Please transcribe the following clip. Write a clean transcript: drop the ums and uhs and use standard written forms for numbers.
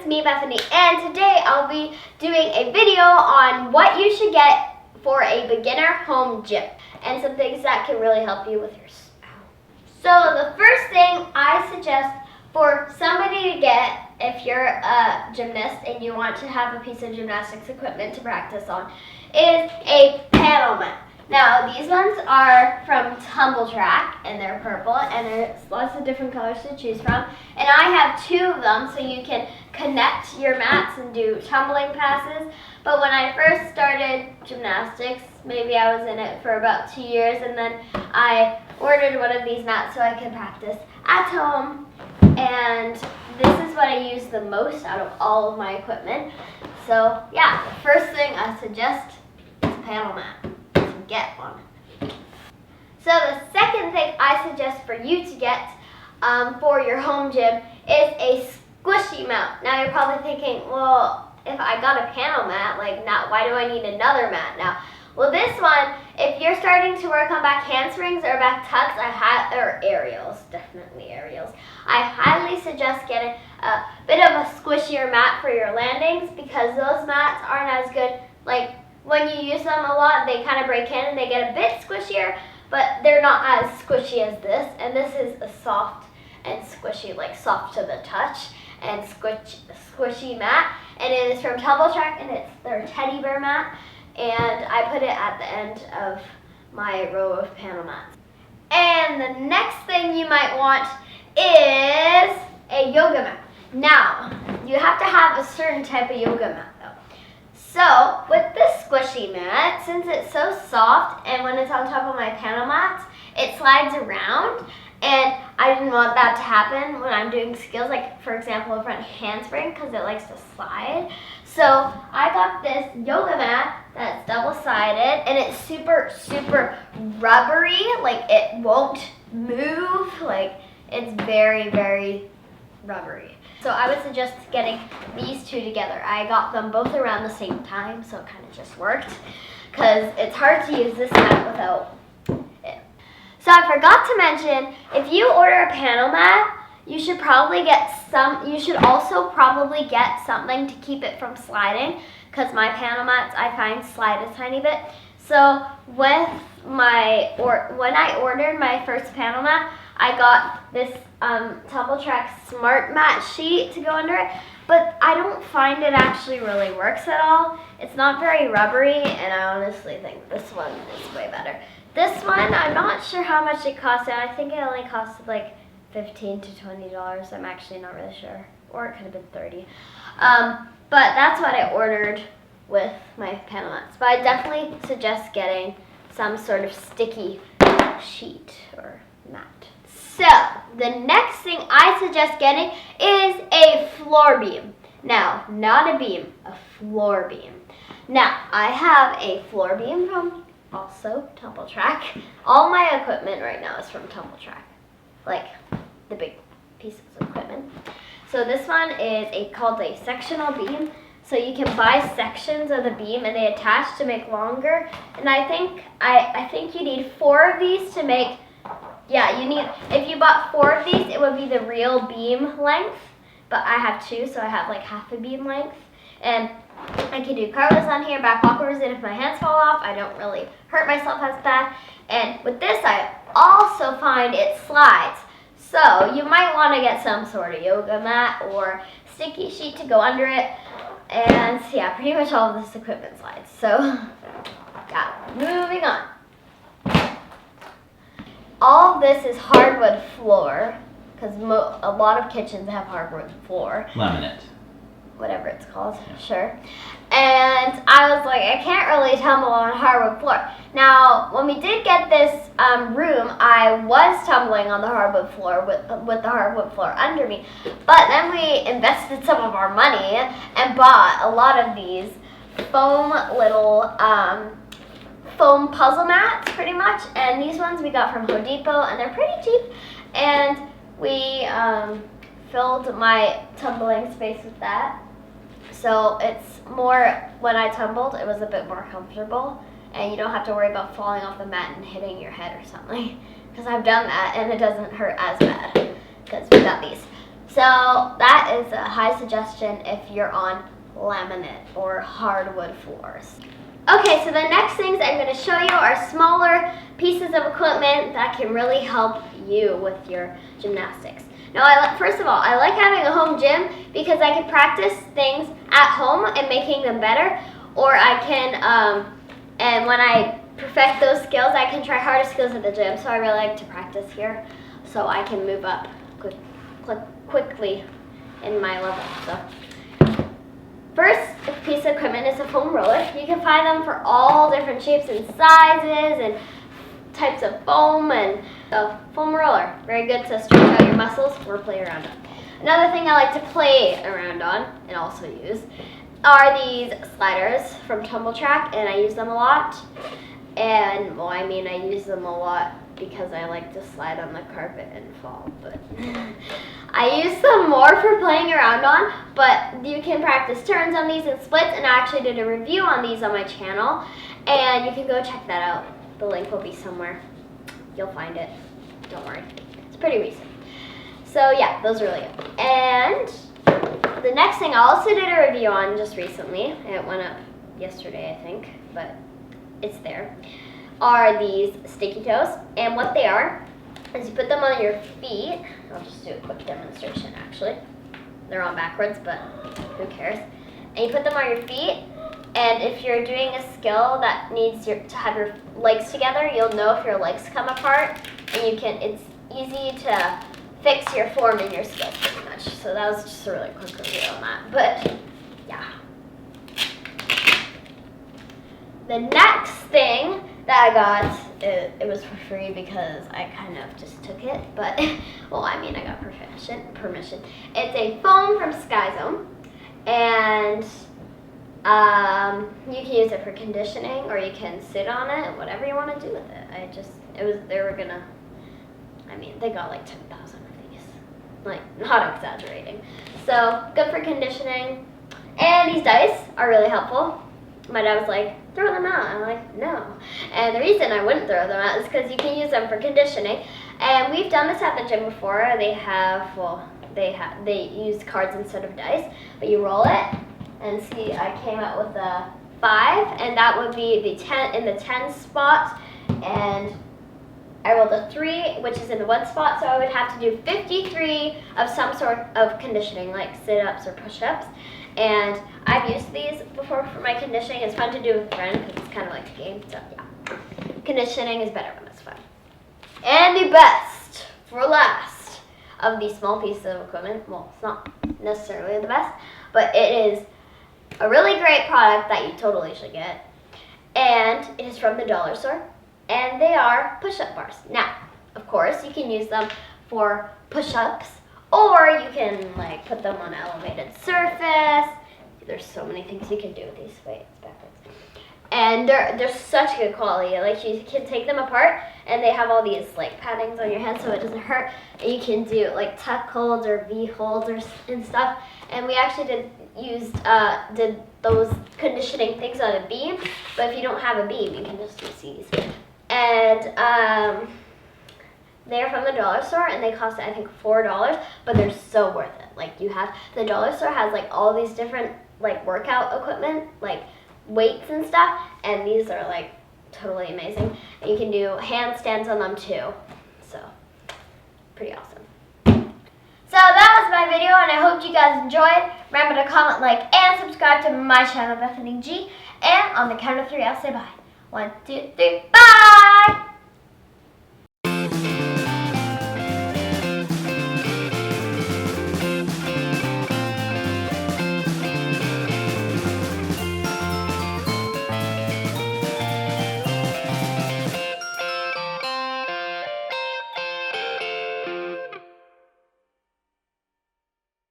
it's me, Bethany, and today I'll be doing a video on what you should get for a beginner home gym and some things that can really help you with your style. So the first thing I suggest for somebody to get if you're a gymnast and you want to have a piece of gymnastics equipment to practice on is a panel mat. Now these ones are from Tumble Track and they're purple and there's lots of different colors to choose from. And I have 2 of them so you can connect your mats and do tumbling passes. But when I first started gymnastics, maybe I was in it for about 2 years, and then I ordered one of these mats so I could practice at home. And this is what I use the most out of all of my equipment. So yeah, the first thing I suggest is a panel mat. Get one. So the second thing I suggest for you to get for your home gym is a squishy mat. Now you're probably thinking, well, if I got a panel mat, now why do I need another mat now? Well, this one, if you're starting to work on back handsprings or back tucks, or aerials, definitely aerials, I highly suggest getting a bit of a squishier mat for your landings because those mats aren't as good. When you use them a lot, they kind of break in and they get a bit squishier, but they're not as squishy as this. And this is a soft and squishy, soft to the touch and squishy mat. And it is from Tumble Track and it's their teddy bear mat. And I put it at the end of my row of panel mats. And the next thing you might want is a yoga mat. Now, you have to have a certain type of yoga mat. So, with this squishy mat, since it's so soft and when it's on top of my panel mats, it slides around, and I didn't want that to happen when I'm doing skills, for example, a front handspring, because it likes to slide. So, I got this yoga mat that's double-sided, and it's super, super rubbery, it won't move, it's very, very rubbery. So I would suggest getting these 2 together. I got them both around the same time, so it kind of just worked. Because it's hard to use this mat without it. So I forgot to mention, if you order a panel mat, you should also probably get something to keep it from sliding. Because my panel mats, I find, slide a tiny bit. So when I ordered my first panel mat, I got this Tumble Track Smart Mat sheet to go under it, but I don't find it actually really works at all. It's not very rubbery, and I honestly think this one is way better. This one, I'm not sure how much it costed. I think it only costed $15 to $20. I'm actually not really sure, or it could have been $30. But that's what I ordered with my panel mats. But I definitely suggest getting some sort of sticky sheet or mat. So, the next thing I suggest getting is a floor beam. Now, not a beam, a floor beam. Now, I have a floor beam from also Tumble Track. All my equipment right now is from Tumble Track, the big pieces of equipment. So this one is called a sectional beam. So you can buy sections of the beam and they attach to make longer. And I think you need 4 of these to make. Yeah, if you bought 4 of these, it would be the real beam length, but I have 2, so I have half a beam length, and I can do cartwheels on here, back walkovers, and if my hands fall off, I don't really hurt myself as bad, and with this, I also find it slides, so you might want to get some sort of yoga mat or sticky sheet to go under it, and yeah, pretty much all of this equipment slides, so yeah, moving on. All of this is hardwood floor, because a lot of kitchens have hardwood floor. Laminate. Whatever it's called, yeah. Sure. And I was like, I can't really tumble on hardwood floor. Now, when we did get this room, I was tumbling on the hardwood floor with the hardwood floor under me. But then we invested some of our money and bought a lot of these foam little foam puzzle mats, pretty much, and these ones we got from Home Depot, and they're pretty cheap, and we filled my tumbling space with that, so it's more, when I tumbled, it was a bit more comfortable, and you don't have to worry about falling off the mat and hitting your head or something, because I've done that, and it doesn't hurt as bad, because we got these. So that is a high suggestion if you're on laminate or hardwood floors. Okay, so the next things I'm going to show you are smaller pieces of equipment that can really help you with your gymnastics. Now, first of all, I like having a home gym because I can practice things at home and making them better, or I can, and when I perfect those skills, I can try harder skills at the gym. So I really like to practice here so I can move up quickly in my level. So first piece of equipment is a foam roller. You can find them for all different shapes and sizes and types of foam. And so foam roller, very good to stretch out your muscles or play around on. Another thing I like to play around on and also use are these sliders from Tumble Track, and I use them a lot. And well, I mean, I use them a lot because I like to slide on the carpet and fall, but I use them more for playing around on, but you can practice turns on these and splits, and I actually did a review on these on my channel, and you can go check that out. The link will be somewhere. You'll find it. Don't worry. It's pretty recent. So yeah, those are really good. And the next thing I also did a review on just recently, it went up yesterday I think, but it's there, are these sticky toes. And what they are is you put them on your feet. I'll just do a quick demonstration actually. They're on backwards, but who cares? And you put them on your feet, and if you're doing a skill that needs to have your legs together, you'll know if your legs come apart, and you can, it's easy to fix your form in your skills pretty much. So that was just a really quick review on that, but yeah. The next thing that I got, it was for free because I kind of just took it, but, well, I mean, I got permission. It's a foam from Sky Zone, and you can use it for conditioning, or you can sit on it, whatever you want to do with it. They got like 10,000 of these, like, not exaggerating. So, good for conditioning, and these dice are really helpful. My dad was like, throw them out. I'm like, no. And the reason I wouldn't throw them out is because you can use them for conditioning. And we've done this at the gym before. They use cards instead of dice. But you roll it, and see, I came out with a 5, and that would be the 10 in the 10 spot. And I rolled a 3, which is in the 1 spot. So I would have to do 53 of some sort of conditioning, like sit-ups or push-ups. And I've used these before for my conditioning. It's fun to do with a friend because it's kind of like a game. So yeah, conditioning is better when it's fun. And the best for last of these small pieces of equipment. Well, it's not necessarily the best, but it is a really great product that you totally should get. And it is from the dollar store. And they are push-up bars. Now, of course, you can use them for push-ups, or you can like put them on an elevated surface. There's so many things you can do with these. Wait, it's backwards. And they're such good quality. Like, you can take them apart, and they have all these like paddings on your head so it doesn't hurt. And you can do like tuck holds or V holds and stuff. And we actually did those conditioning things on a beam. But if you don't have a beam, you can just use these. And they're from the dollar store, and they cost, I think, $4, but they're so worth it. Like, the dollar store has like all these different like workout equipment, like weights and stuff, and these are like totally amazing. And you can do handstands on them too, so pretty awesome. So that was my video, and I hope you guys enjoyed. Remember to comment, like, and subscribe to my channel, Bethany G. And on the count of 3, I'll say bye. 1, 2, 3, bye!